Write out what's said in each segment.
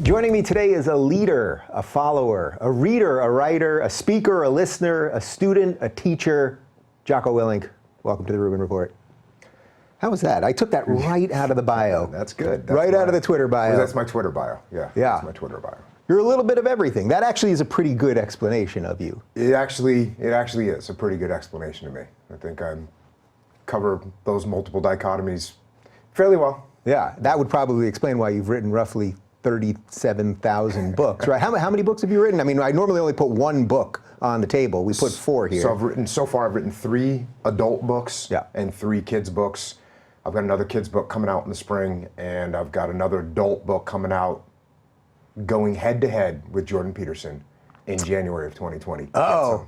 Joining me today is a leader, a follower, a reader, a writer, a speaker, a listener, a student, a teacher, Jocko Willink. Welcome to the Rubin Report. How was that? I took that right out of the bio. That's good. Out of the Twitter bio. Well, that's my Twitter bio. Yeah. That's my Twitter bio. You're a little bit of everything. That actually is a pretty good explanation of you. It actually is a pretty good explanation to me. I think I cover those multiple dichotomies fairly well. Yeah, that would probably explain why you've written roughly 37,000 books, right? How many books have you written? I mean, I normally only put one book on the table. We put 4 here. So far I've written 3 adult books and 3 kids books. I've got another kids book coming out in the spring, and I've got another adult book coming out going head to head with Jordan Peterson in January of 2020. Oh.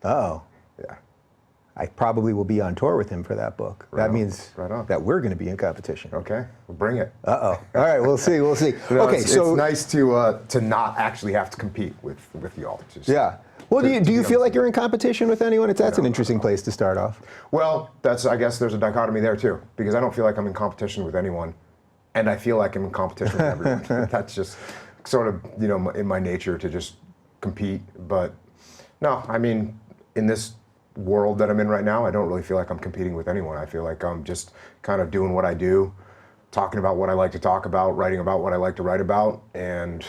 Yeah. I probably will be on tour with him for that book. That means that we're going to be in competition. Okay, well, bring it. All right, we'll see. Okay, so it's nice to not actually have to compete with the authors. Yeah. Well, do you feel like you're in competition with anyone? That's an interesting place to start off. Well, I guess there's a dichotomy there too, because I don't feel like I'm in competition with anyone, and I feel like I'm in competition with everyone. That's just sort of, in my nature to just compete. But no, I mean, in this world that I'm in right now, I don't really feel like I'm competing with anyone. I feel like I'm just kind of doing what I do, talking about what I like to talk about, writing about what I like to write about, and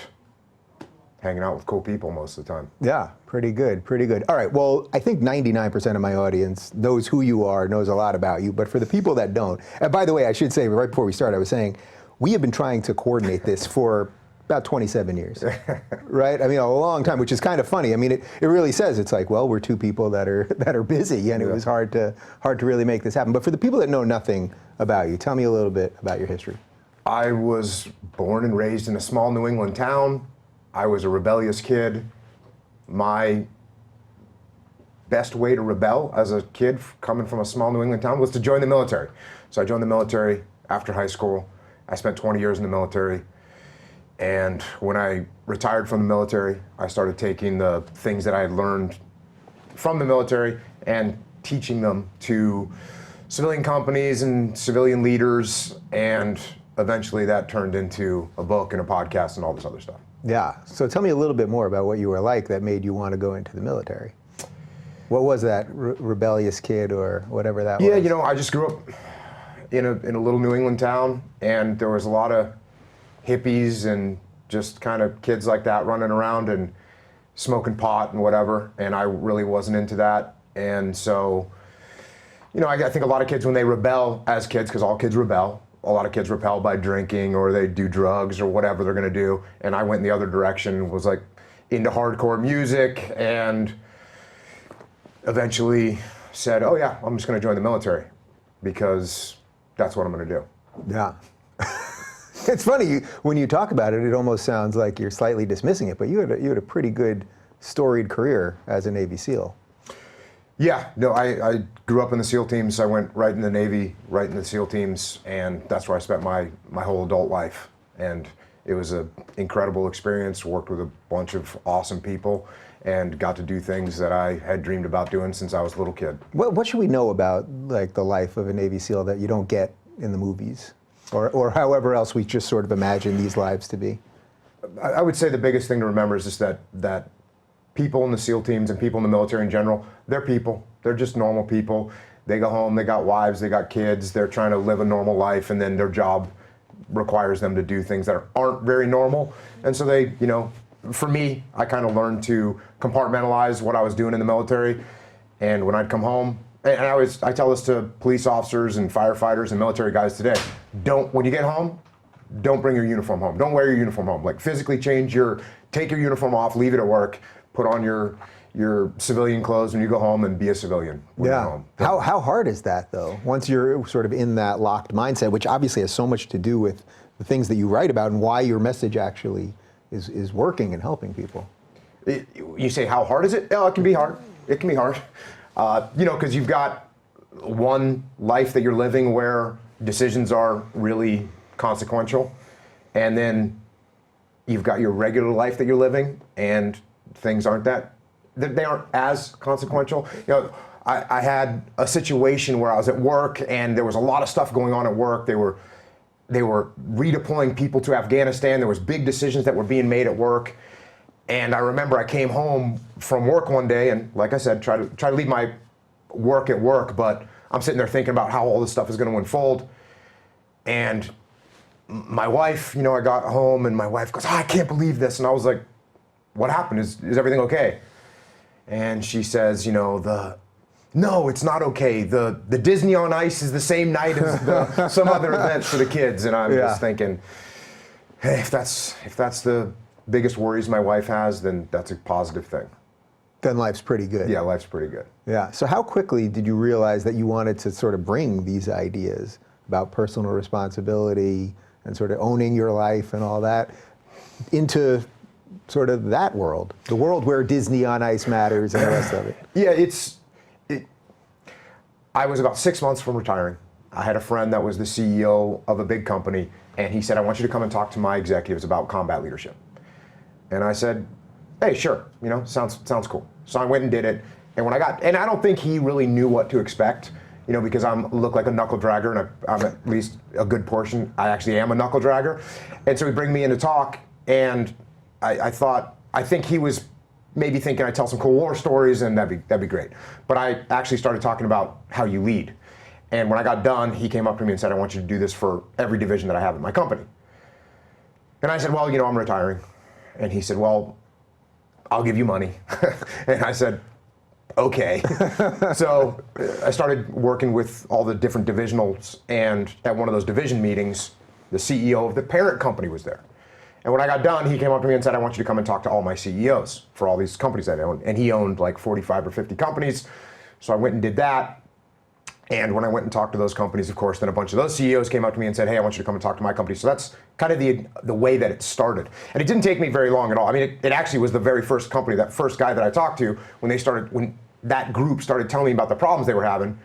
hanging out with cool people most of the time. Yeah, pretty good. All right, well, I think 99% of my audience knows who you are, knows a lot about you, but for the people that don't, and by the way, I should say, right before we start, I was saying, we have been trying to coordinate this for about 27 years, right? I mean, a long time, which is kind of funny. I mean, it really says, it's like, well, we're 2 people that are busy, and it was hard to really make this happen. But for the people that know nothing about you, tell me a little bit about your history. I was born and raised in a small New England town. I was a rebellious kid. My best way to rebel as a kid coming from a small New England town was to join the military. So I joined the military after high school. I spent 20 years in the military. And when I retired from the military, I started taking the things that I had learned from the military and teaching them to civilian companies and civilian leaders, and eventually that turned into a book and a podcast and all this other stuff. Yeah, so tell me a little bit more about what you were like that made you want to go into the military. What was that rebellious kid or whatever that was? Yeah, I just grew up in a little New England town, and there was a lot of hippies and just kind of kids like that running around and smoking pot and whatever, and I really wasn't into that. And so, I think a lot of kids, when they rebel as kids, because all kids rebel, a lot of kids repel by drinking or they do drugs or whatever they're going to do, and I went in the other direction, was like into hardcore music, and eventually said, oh yeah, I'm just going to join the military because that's what I'm going to do. Yeah. It's funny, when you talk about it, it almost sounds like you're slightly dismissing it, but you had a pretty good storied career as a Navy SEAL. Yeah, no, I grew up in the SEAL teams. I went right in the Navy, right in the SEAL teams, and that's where I spent my whole adult life. And it was an incredible experience, worked with a bunch of awesome people, and got to do things that I had dreamed about doing since I was a little kid. What should we know about the life of a Navy SEAL that you don't get in the movies? Or however else we just sort of imagine these lives to be? I would say the biggest thing to remember is just that people in the SEAL teams and people in the military in general, they're people. They're just normal people. They go home, they got wives, they got kids, they're trying to live a normal life, and then their job requires them to do things that aren't very normal. And so they, for me, I kind of learned to compartmentalize what I was doing in the military. And when I'd come home, and I tell this to police officers and firefighters and military guys today, when you get home, don't bring your uniform home. Don't wear your uniform home. Like, physically take your uniform off, leave it at work, put on your civilian clothes when you go home, and be a civilian when you're home. How hard is that, though, once you're sort of in that locked mindset, which obviously has so much to do with the things that you write about and why your message actually is working and helping people? You say, how hard is it? Oh, it can be hard. It can be hard. Because you've got one life that you're living where decisions are really consequential, and then you've got your regular life that you're living, and things they aren't as consequential. I had a situation where I was at work, and there was a lot of stuff going on at work. They were they were redeploying people to Afghanistan. There was big decisions that were being made at work. And I remember I came home from work one day, and like I said, try to leave my work at work, but I'm sitting there thinking about how all this stuff is going to unfold. And my wife, you know, I got home and my wife goes, "Oh, I can't believe this." And I was like, "What happened? Is everything okay?" And she says, you know, no, it's not okay. The Disney on Ice is the same night as some other events for the kids. And I'm just thinking, hey, if that's the biggest worries my wife has, then that's a positive thing. Then life's pretty good. Yeah, life's pretty good. Yeah. So how quickly did you realize that you wanted to sort of bring these ideas about personal responsibility and sort of owning your life and all that into sort of that world, the world where Disney on Ice matters and the rest of it? Yeah, I was about 6 months from retiring. I had a friend that was the CEO of a big company, and he said, "I want you to come and talk to my executives about combat leadership." And I said, "Hey, sure, you know, sounds cool." So I went and did it, and and I don't think he really knew what to expect, you know, because I look like a knuckle dragger, and I'm at least a good portion. I actually am a knuckle dragger, and so he'd bring me in to talk, and I think he was maybe thinking I'd tell some cool war stories, and that'd be great. But I actually started talking about how you lead. And when I got done, he came up to me and said, "I want you to do this for every division that I have in my company." And I said, "Well, you know, I'm retiring." And he said, "Well, I'll give you money." And I said, "Okay." So I started working with all the different divisionals, and at one of those division meetings, the CEO of the parent company was there. And when I got done, he came up to me and said, "I want you to come and talk to all my CEOs for all these companies that I own." And he owned like 45 or 50 companies. So I went and did that. And when I went and talked to those companies, of course, then a bunch of those CEOs came up to me and said, "Hey, I want you to come and talk to my company." So that's kind of the way that it started. And it didn't take me very long at all. I mean, it actually was the very first company, that first guy that I talked to, when that group started telling me about the problems they were having,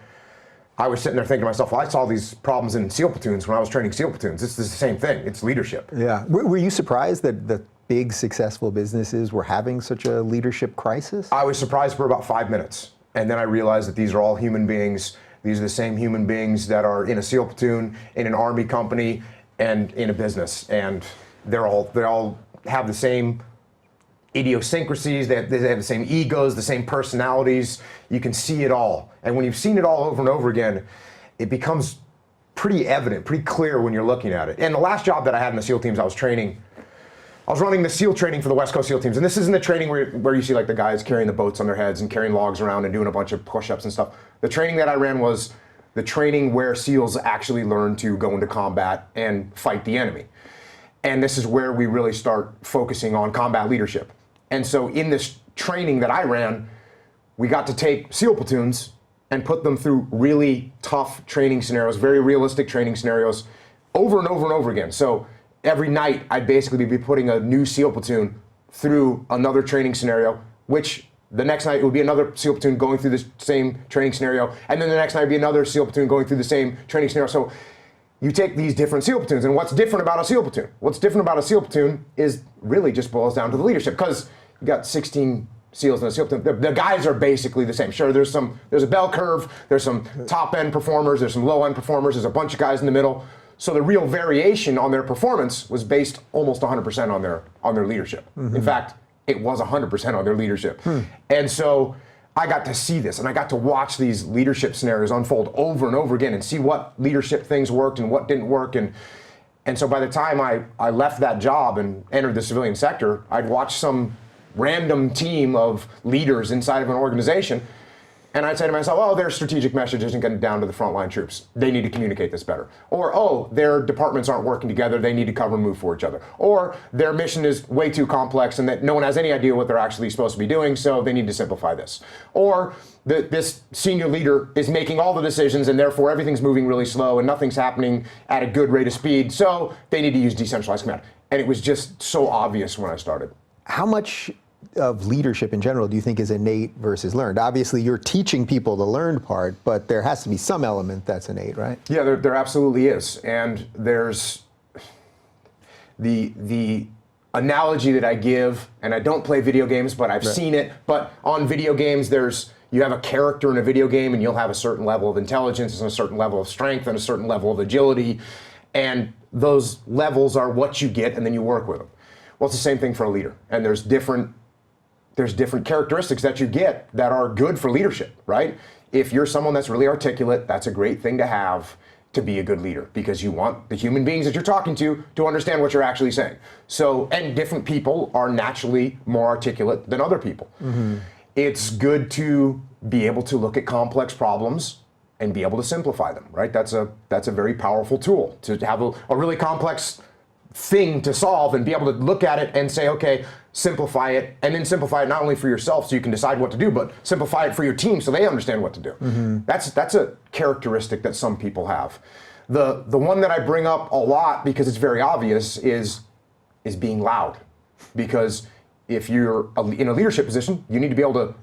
I was sitting there thinking to myself, well, I saw these problems in SEAL platoons when I was training SEAL platoons. It's the same thing. It's leadership. Yeah. Were you surprised that the big successful businesses were having such a leadership crisis? I was surprised for about 5 minutes. And then I realized that these are all human beings. These are the same human beings that are in a SEAL platoon, in an Army company, and in a business. And they all have the same idiosyncrasies, they have the same egos, the same personalities. You can see it all. And when you've seen it all over and over again, it becomes pretty evident, pretty clear when you're looking at it. And the last job that I had in the SEAL teams, I was running the SEAL training for the West Coast SEAL teams. And this isn't the training where you see like the guys carrying the boats on their heads and carrying logs around and doing a bunch of push-ups and stuff. The training that I ran was the training where SEALs actually learn to go into combat and fight the enemy. And this is where we really start focusing on combat leadership. And so in this training that I ran, we got to take SEAL platoons and put them through really tough training scenarios, very realistic training scenarios, over and over and over again. So every night, I'd basically be putting a new SEAL platoon through another training scenario, which the next night it would be another SEAL platoon going through the same training scenario, and then the next night would be another SEAL platoon going through the same training scenario. So you take these different SEAL platoons, and what's different about a SEAL platoon? What's different about a SEAL platoon is really just boils down to the leadership, because you got 16 SEALs in a SEAL platoon. The guys are basically the same. Sure, there's a bell curve, there's some top-end performers, there's some low-end performers, there's a bunch of guys in the middle. So the real variation on their performance was based almost 100% on their leadership. Mm-hmm. In fact, it was 100% on their leadership. And so I got to see this, and I got to watch these leadership scenarios unfold over and over again and see what leadership things worked and what didn't work. And so by the time I left that job and entered the civilian sector, I'd watch some random team of leaders inside of an organization, and I'd say to myself, oh, their strategic message isn't getting down to the frontline troops. They need to communicate this better. Or, oh, their departments aren't working together. They need to cover and move for each other. Or their mission is way too complex and that no one has any idea what they're actually supposed to be doing, so they need to simplify this. Or this senior leader is making all the decisions and therefore everything's moving really slow and nothing's happening at a good rate of speed, so they need to use decentralized command. And it was just so obvious when I started. How much of leadership in general do you think is innate versus learned? Obviously, you're teaching people the learned part, but there has to be some element that's innate, right? Yeah, there absolutely is. And there's the analogy that I give, and I don't play video games, but I've seen it, but on video games, you have a character in a video game and you'll have a certain level of intelligence and a certain level of strength and a certain level of agility. And those levels are what you get, and then you work with them. Well, it's the same thing for a leader. And there's different characteristics that you get that are good for leadership, right? If you're someone that's really articulate, that's a great thing to have to be a good leader, because you want the human beings that you're talking to understand what you're actually saying. So, and different people are naturally more articulate than other people. Mm-hmm. It's good to be able to look at complex problems and be able to simplify them, right? That's a very powerful tool, to have a really complex thing to solve and be able to look at it and say, okay, simplify it, and then simplify it not only for yourself so you can decide what to do, but simplify it for your team so they understand what to do. Mm-hmm. That's a characteristic that some people have. The one that I bring up a lot because it's very obvious is being loud. Because if you're in a leadership position, you need to be able to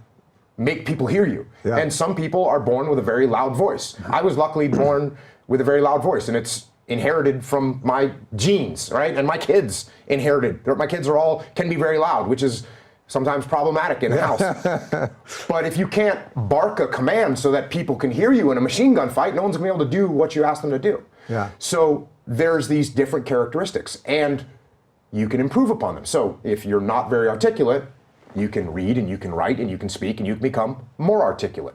make people hear you. Yeah. And some people are born with a very loud voice. I was luckily born with a very loud voice, and it's inherited from my genes, right? And my kids inherited. My kids can be very loud, which is sometimes problematic in a house. But if you can't bark a command so that people can hear you in a machine gun fight, no one's gonna be able to do what you ask them to do. Yeah. So there's these different characteristics, and you can improve upon them. So if you're not very articulate, you can read and you can write and you can speak and you can become more articulate.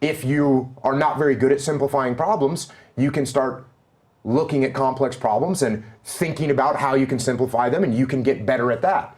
If you are not very good at simplifying problems, you can start looking at complex problems and thinking about how you can simplify them, and you can get better at that.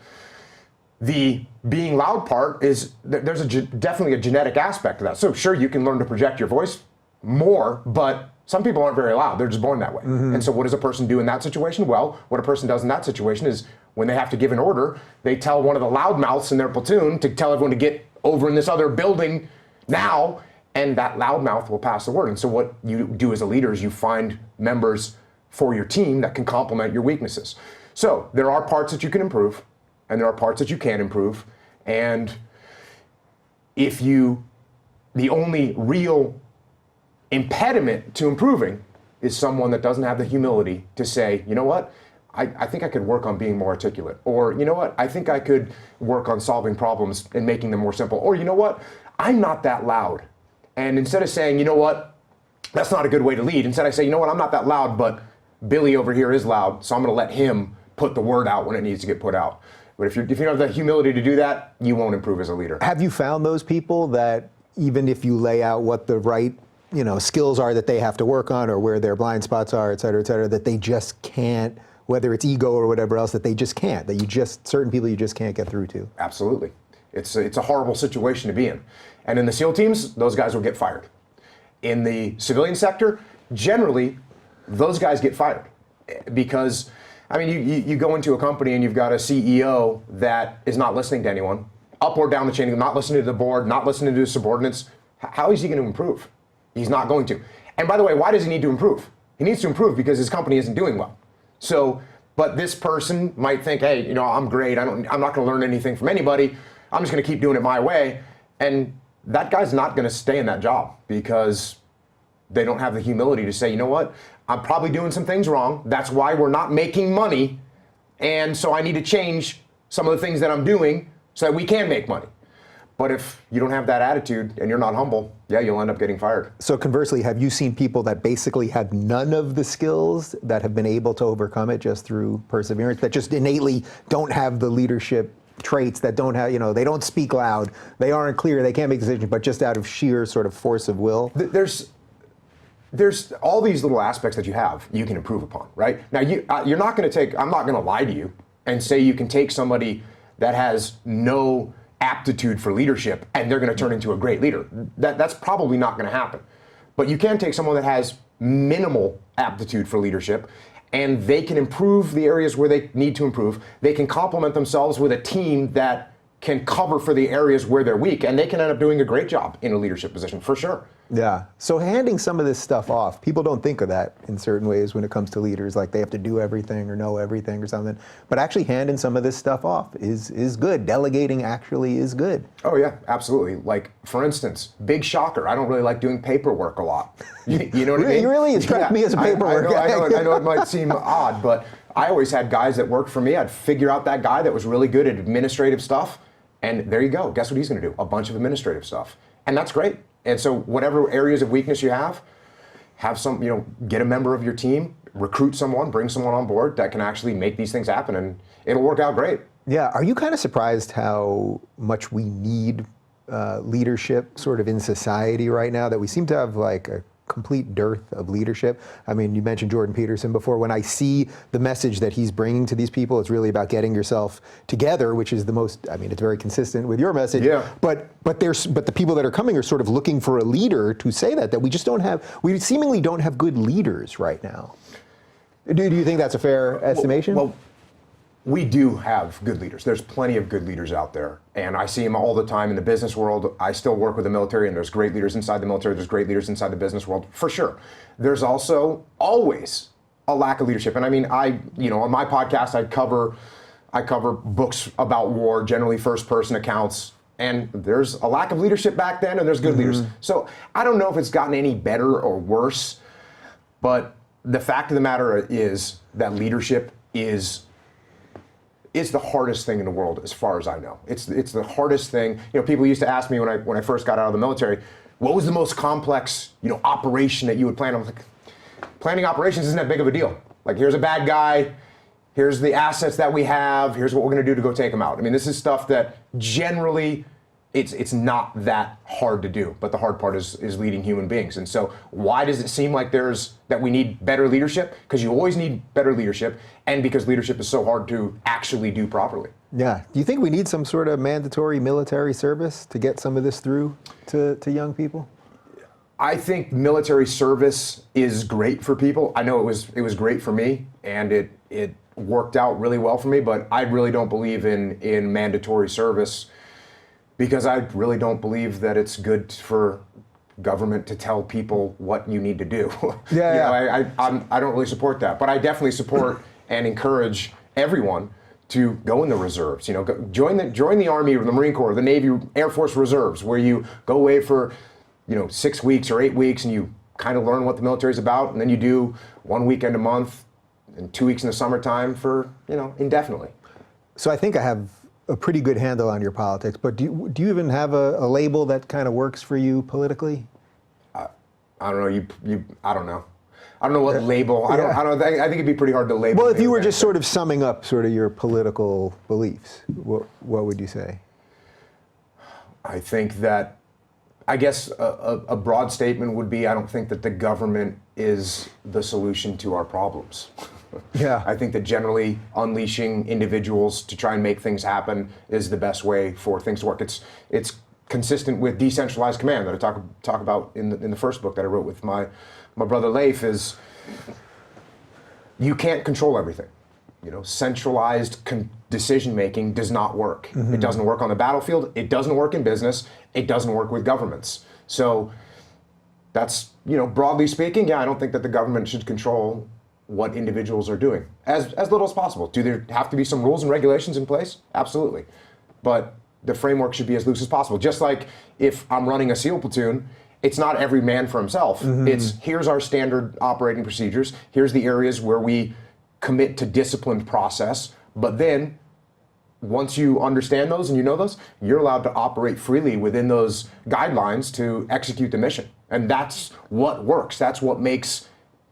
The being loud part is, there's definitely a genetic aspect to that. So sure, you can learn to project your voice more, but some people aren't very loud. They're just born that way. Mm-hmm. And so what does a person do in that situation? Well, what a person does in that situation is when they have to give an order, they tell one of the loudmouths in their platoon to tell everyone to get over in this other building now, and that loudmouth will pass the word. And so what you do as a leader is you find members for your team that can complement your weaknesses. So there are parts that you can improve, and there are parts that you can't improve. And the only real impediment to improving is someone that doesn't have the humility to say, you know what, I think I could work on being more articulate. Or, you know what, I think I could work on solving problems and making them more simple. Or, you know what, I'm not that loud. And instead of saying, you know what, that's not a good way to lead, instead I say, you know what, I'm not that loud, but Billy over here is loud, so I'm going to let him put the word out when it needs to get put out. But if you don't have the humility to do that, you won't improve as a leader. Have you found those people that even if you lay out what the right skills are that they have to work on, or where their blind spots are, et cetera, that they just can't, whether it's ego or whatever else, that they just can't, certain people you just can't get through to? Absolutely. It's a horrible situation to be in. And in the SEAL teams, those guys will get fired. In the civilian sector, generally, those guys get fired. Because, I mean, you go into a company and you've got a CEO that is not listening to anyone, up or down the chain, not listening to the board, not listening to his subordinates. How is he going to improve? He's not going to. And by the way, why does he need to improve? He needs to improve because his company isn't doing well. So, but this person might think, hey, I'm great. I'm not going to learn anything from anybody. I'm just going to keep doing it my way. And that guy's not going to stay in that job because they don't have the humility to say, you know what, I'm probably doing some things wrong. That's why we're not making money. And so I need to change some of the things that I'm doing so that we can make money. But if you don't have that attitude and you're not humble, yeah, you'll end up getting fired. So conversely, have you seen people that basically have none of the skills that have been able to overcome it just through perseverance, that just innately don't have the leadership traits, that don't have, they don't speak loud, they aren't clear, they can't make decisions, but just out of sheer sort of force of will? There's all these little aspects that you can improve upon, right? Now, you're not going to I'm not going to lie to you and say you can take somebody that has no aptitude for leadership and they're going to turn into a great leader. That's probably not going to happen. But you can take someone that has minimal aptitude for leadership, and they can improve the areas where they need to improve. They can complement themselves with a team that can cover for the areas where they're weak, and they can end up doing a great job in a leadership position, for sure. Yeah. So handing some of this stuff off, people don't think of that in certain ways when it comes to leaders, like they have to do everything or know everything or something. But actually handing some of this stuff off is good. Delegating actually is good. Oh yeah, absolutely. Like, for instance, big shocker, I don't really like doing paperwork a lot. You know what I mean? You really instruct me as a paperwork guy. I know it might seem odd, but I always had guys that worked for me. I'd figure out that guy that was really good at administrative stuff, and there you go. Guess what he's going to do? A bunch of administrative stuff. And that's great. And so whatever areas of weakness you have some, get a member of your team recruit someone, bring someone on board that can actually make these things happen, and it'll work out great. Yeah, are you kind of surprised how much we need leadership sort of in society right now, that we seem to have like a complete dearth of leadership? I mean, you mentioned Jordan Peterson before. When I see the message that he's bringing to these people, it's really about getting yourself together, which is the most, I mean, it's very consistent with your message. Yeah. But the people that are coming are sort of looking for a leader to say that we just don't have, we seemingly don't have good leaders right now. Do you think that's a fair estimation? Well, we do have good leaders. There's plenty of good leaders out there, and I see them all the time in the business world. I still work with the military, and there's great leaders inside the military. There's great leaders inside the business world, for sure. There's also always a lack of leadership, and I mean, on my podcast, I cover books about war, generally first-person accounts, and there's a lack of leadership back then, and there's good leaders. So I don't know if it's gotten any better or worse, but the fact of the matter is that leadership is the hardest thing in the world, as far as I know. It's the hardest thing. People used to ask me when I first got out of the military, what was the most complex, operation that you would plan? I was like, planning operations isn't that big of a deal. Like, here's a bad guy, here's the assets that we have, here's what we're going to do to go take them out. I mean, this is stuff that generally it's not that hard to do, but the hard part is leading human beings. And so why does it seem like that we need better leadership? Because you always need better leadership, and because leadership is so hard to actually do properly. Yeah. Do you think we need some sort of mandatory military service to get some of this through to young people? I think military service is great for people. I know it was great for me, and it worked out really well for me, but I really don't believe in mandatory service, because I really don't believe that it's good for government to tell people what you need to do. I don't really support that, but I definitely support and encourage everyone to go in the reserves. Join the Army or the Marine Corps, the Navy, Air Force Reserves, where you go away for 6 weeks or 8 weeks, and you kind of learn what the military is about, and then you do 1 weekend a month and 2 weeks in the summertime for indefinitely. So I think I have a pretty good handle on your politics, but do you even have a label that kind of works for you politically? I don't know. I don't know. I don't know what label. I think it'd be pretty hard to label. Well, if you were just sort of summing up sort of your political beliefs, what would you say? I think that, I guess a broad statement would be, I don't think that the government is the solution to our problems. Yeah. I think that generally unleashing individuals to try and make things happen is the best way for things to work. It's consistent with decentralized command that I talk about in the first book that I wrote with my brother Leif. Is you can't control everything. Centralized decision making does not work. Mm-hmm. It doesn't work on the battlefield. It doesn't work in business. It doesn't work with governments. So that's, broadly speaking, I don't think that the government should control what individuals are doing as little as possible. Do there have to be some rules and regulations in place? Absolutely. But the framework should be as loose as possible. Just like if I'm running a SEAL platoon, it's not every man for himself. Mm-hmm. It's here's our standard operating procedures. Here's the areas where we commit to disciplined process. But then once you understand those and you know those, you're allowed to operate freely within those guidelines to execute the mission. And that's what works. That's what makes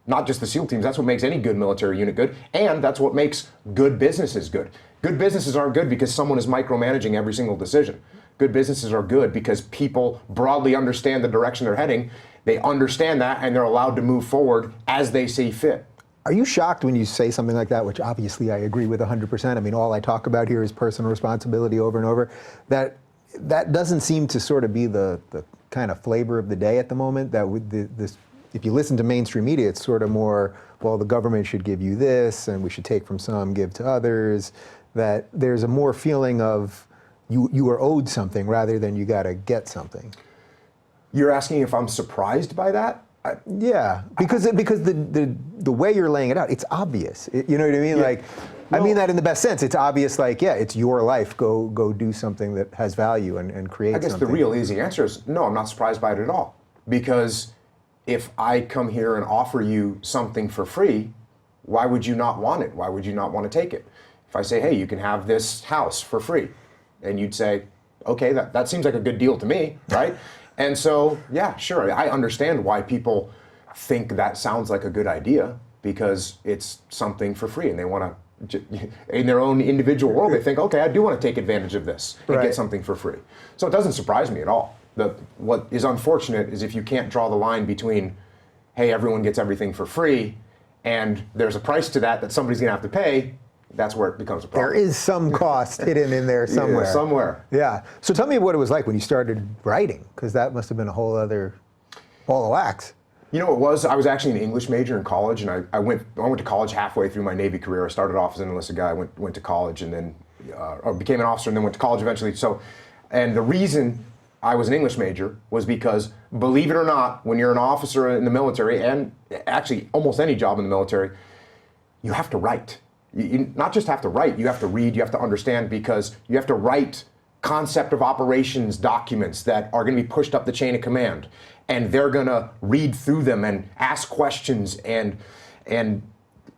not just the SEAL teams, that's what makes any good military unit good, and that's what makes good businesses good. Good businesses aren't good because someone is micromanaging every single decision. Good businesses are good because people broadly understand the direction they're heading, they understand that, and they're allowed to move forward as they see fit. Are you shocked when you say something like that, which obviously I agree with 100%? I mean, all I talk about here is personal responsibility over and over. That doesn't seem to sort of be the kind of flavor of the day at the moment. That with this, if you listen to mainstream media, it's sort of more, well, the government should give you this, and we should take from some, give to others. That there's a more feeling of you are owed something rather than you got to get something. You're asking if I'm surprised by that? Yeah, because the way you're laying it out, it's obvious. You know what I mean? Yeah. I mean that in the best sense. It's obvious, it's your life. Go do something that has value and create something. I guess the real easy answer is no, I'm not surprised by it at all. Because if I come here and offer you something for free, why would you not want it? Why would you not want to take it? If I say, hey, you can have this house for free, and you'd say, okay, that seems like a good deal to me, right? And so, yeah, sure, I understand why people think that sounds like a good idea, because it's something for free, and they want to, in their own individual world, they think, okay, I do want to take advantage of this and get something for free. So it doesn't surprise me at all. What is unfortunate is if you can't draw the line between, hey, everyone gets everything for free, and there's a price to that somebody's going to have to pay, that's where it becomes a problem. There is some cost hidden in there somewhere. Yeah, somewhere. Yeah. So tell me what it was like when you started writing, because that must have been a whole other ball of wax. You know what it was? I was actually an English major in college, and I went to college halfway through my Navy career. I started off as an enlisted guy, went to college, and then or became an officer, and then went to college eventually. So, and the reason I was an English major was because, believe it or not, when you're an officer in the military, and actually almost any job in the military, you have to write. You not just have to write, you have to read, you have to understand, because you have to write concept of operations documents that are going to be pushed up the chain of command, and they're going to read through them and ask questions and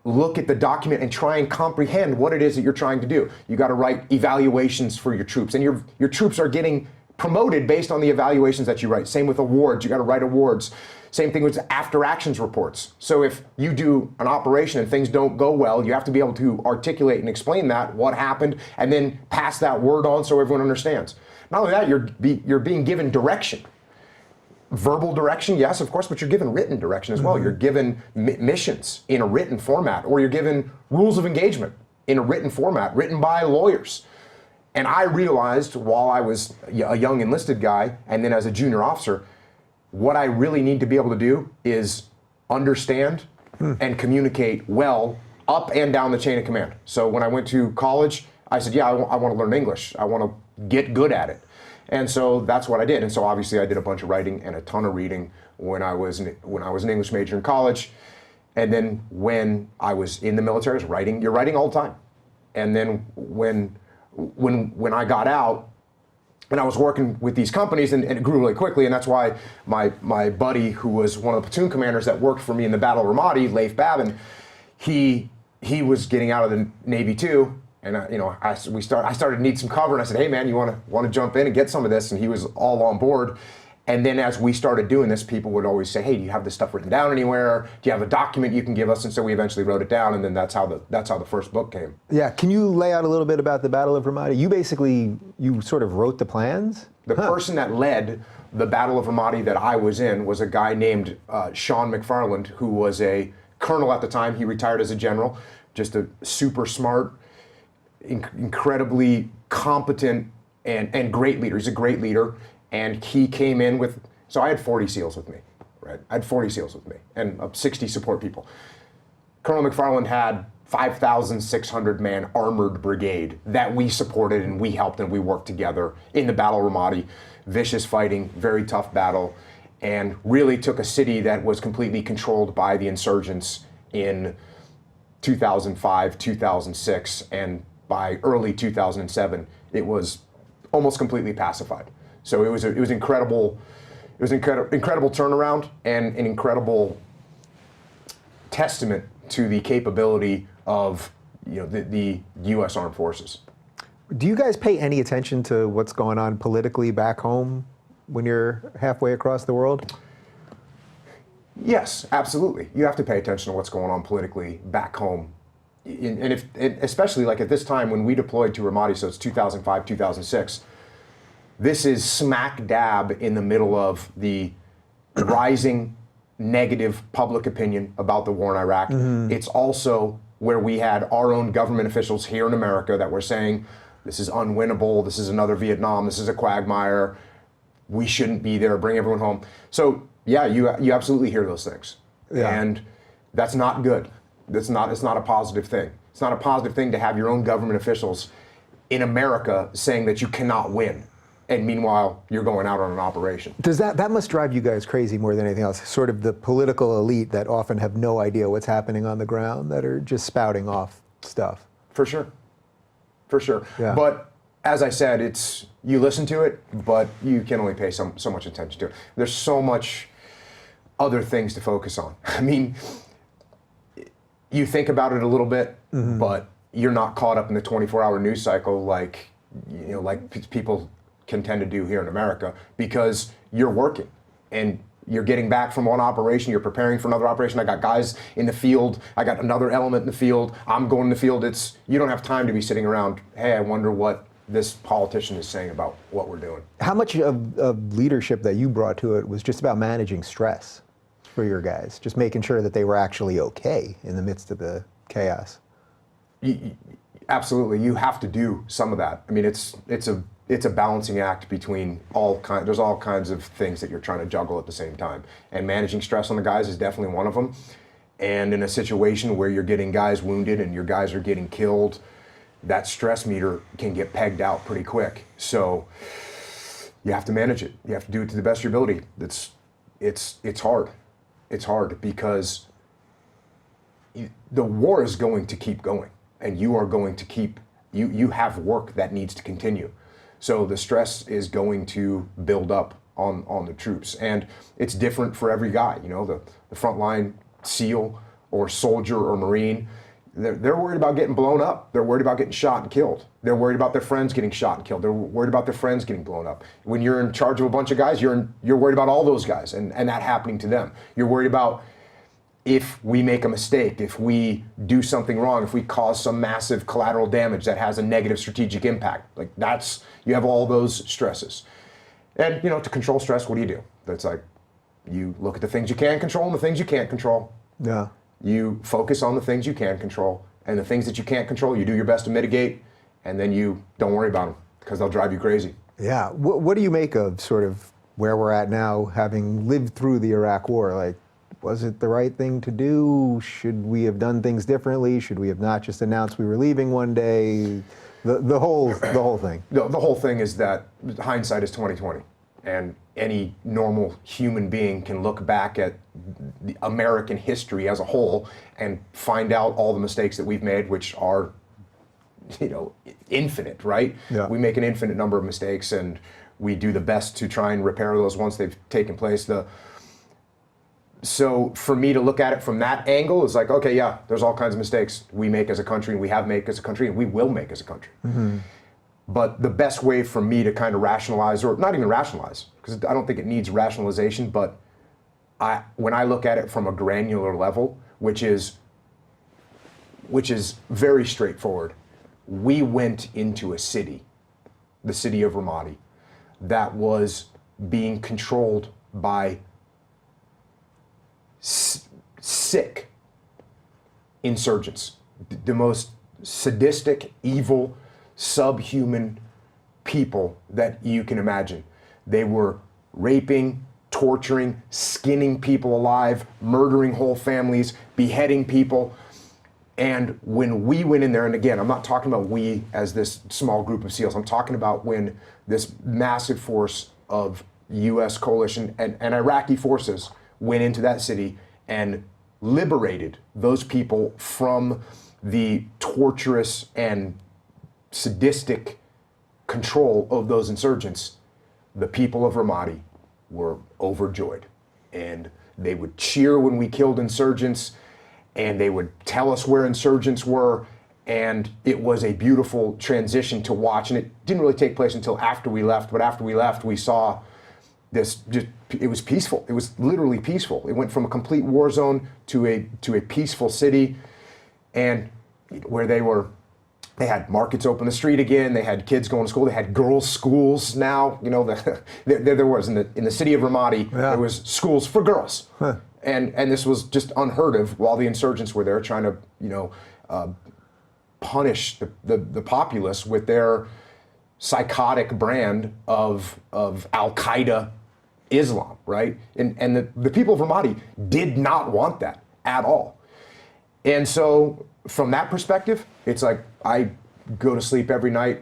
look at the document and try and comprehend what it is that you're trying to do. You got to write evaluations for your troops, and your troops are getting promoted based on the evaluations that you write. Same with awards, you got to write awards. Same thing with after actions reports. So if you do an operation and things don't go well, you have to be able to articulate and explain that, what happened, and then pass that word on so everyone understands. Not only that, you're being given direction. Verbal direction, yes, of course, but you're given written direction as well. You're given missions in a written format, or you're given rules of engagement in a written format, written by lawyers. And I realized while I was a young enlisted guy, and then as a junior officer, what I really need to be able to do is understand and communicate well up and down the chain of command. So when I went to college, I said, yeah, I want to learn English. I want to get good at it. And so that's what I did. And so obviously I did a bunch of writing and a ton of reading when I was an English major in college. And then when I was in the military, I was writing. You're writing all the time. And then when I got out, and I was working with these companies, and it grew really quickly, and that's why my buddy, who was one of the platoon commanders that worked for me in the Battle of Ramadi, Leif Babin, he was getting out of the Navy too, and I started to need some cover, and I said, hey man, you want to jump in and get some of this? And he was all on board. And then as we started doing this, people would always say, hey, do you have this stuff written down anywhere? Do you have a document you can give us? And so we eventually wrote it down, and then that's how the first book came. Yeah, can you lay out a little bit about the Battle of Ramadi? You sort of wrote the plans? The person that led the Battle of Ramadi that I was in was a guy named Sean McFarland, who was a colonel at the time. He retired as a general, just a super smart, incredibly competent, and great leader. He's a great leader. And he came in with, so I had 40 SEALs with me, right? I had 40 SEALs with me and 60 support people. Colonel McFarland had 5,600 man armored brigade that we supported and we helped and we worked together in the Battle of Ramadi. Vicious fighting, very tough battle, and really took a city that was completely controlled by the insurgents in 2005, 2006, and by early 2007, it was almost completely pacified. So it was incredible. It was incredible turnaround and an incredible testament to the capability of the U.S. Armed Forces. Do you guys pay any attention to what's going on politically back home when you're halfway across the world? Yes, absolutely. You have to pay attention to what's going on politically back home, especially like at this time when we deployed to Ramadi. So it's 2005, 2006. This is smack dab in the middle of the rising negative public opinion about the war in Iraq. It's also where we had our own government officials here in America that were saying, this is unwinnable, this is another Vietnam, this is a quagmire, we shouldn't be there, bring everyone home. So yeah, you absolutely hear those things. Yeah. And that's not good. It's not a positive thing. It's not a positive thing to have your own government officials in America saying that you cannot win. And meanwhile, you're going out on an operation. Does that must drive you guys crazy more than anything else? Sort of the political elite that often have no idea what's happening on the ground, that are just spouting off stuff. For sure. For sure. Yeah. But as I said, you listen to it, but you can only pay so much attention to it. There's so much other things to focus on. I mean, you think about it a little bit, but you're not caught up in the 24-hour news cycle like people can tend to do here in America, because you're working. And You're getting back from one operation, you're preparing for another operation. I got guys in the field, I got another element in the field, I'm going in the field. You don't have time to be sitting around, hey, I wonder what this politician is saying about what we're doing. How much of leadership that you brought to it was just about managing stress for your guys, just making sure that they were actually okay in the midst of the chaos? Absolutely, you have to do some of that. I mean, it's a balancing act between there's all kinds of things that you're trying to juggle at the same time. And managing stress on the guys is definitely one of them. And in a situation where you're getting guys wounded and your guys are getting killed, that stress meter can get pegged out pretty quick. So you have to manage it. You have to do it to the best of your ability. It's hard. It's hard because the war is going to keep going, and you are going to keep, you have work that needs to continue. So the stress is going to build up on the troops, and it's different for every guy. You know, the frontline SEAL or soldier or Marine, they're worried about getting blown up. They're worried about getting shot and killed. They're worried about their friends getting shot and killed. They're worried about their friends getting blown up. When you're in charge of a bunch of guys, you're worried about all those guys and that happening to them. You're worried about if we make a mistake, if we do something wrong, if we cause some massive collateral damage that has a negative strategic impact. Like you have all those stresses. And you know, to control stress, what do? That's like, you look at the things you can control and the things you can't control. Yeah. You focus on the things you can control, and the things that you can't control, you do your best to mitigate, and then you don't worry about them because they'll drive you crazy. Yeah. What do you make of sort of where we're at now, having lived through the Iraq War? Like, was it the right thing to do? Should we have done things differently? Should we have not just announced we were leaving one day? The whole thing. The whole thing is that hindsight is 20/20, and any normal human being can look back at the American history as a whole and find out all the mistakes that we've made, which are, you know, infinite, right? Yeah. We make an infinite number of mistakes, and we do the best to try and repair those once they've taken place. So for me to look at it from that angle is like, okay, yeah, there's all kinds of mistakes we make as a country, and we have made as a country, and we will make as a country. Mm-hmm. But the best way for me to kind of rationalize, or not even rationalize, because I don't think it needs rationalization, but when I look at it from a granular level, which is very straightforward, we went into a city, the city of Ramadi, that was being controlled by sick insurgents, the most sadistic, evil, subhuman people that you can imagine. They were raping, torturing, skinning people alive, murdering whole families, beheading people. And when we went in there, and again, I'm not talking about we as this small group of SEALs, I'm talking about when this massive force of US coalition and Iraqi forces went into that city and liberated those people from the torturous and sadistic control of those insurgents. The people of Ramadi were overjoyed, and they would cheer when we killed insurgents, and they would tell us where insurgents were, and it was a beautiful transition to watch. And it didn't really take place until after we left, but after we left, we saw this, it was peaceful. It was literally peaceful. It went from a complete war zone to a peaceful city, and where they had markets open the street again. They had kids going to school. They had girls' schools now. You know, there was in the city of Ramadi, yeah, there was schools for girls, huh. And this was just unheard of while the insurgents were there trying to, you know, punish the populace with their psychotic brand of Al Qaeda Islam, right? And the people of Ramadi did not want that at all. And so from that perspective, it's like I go to sleep every night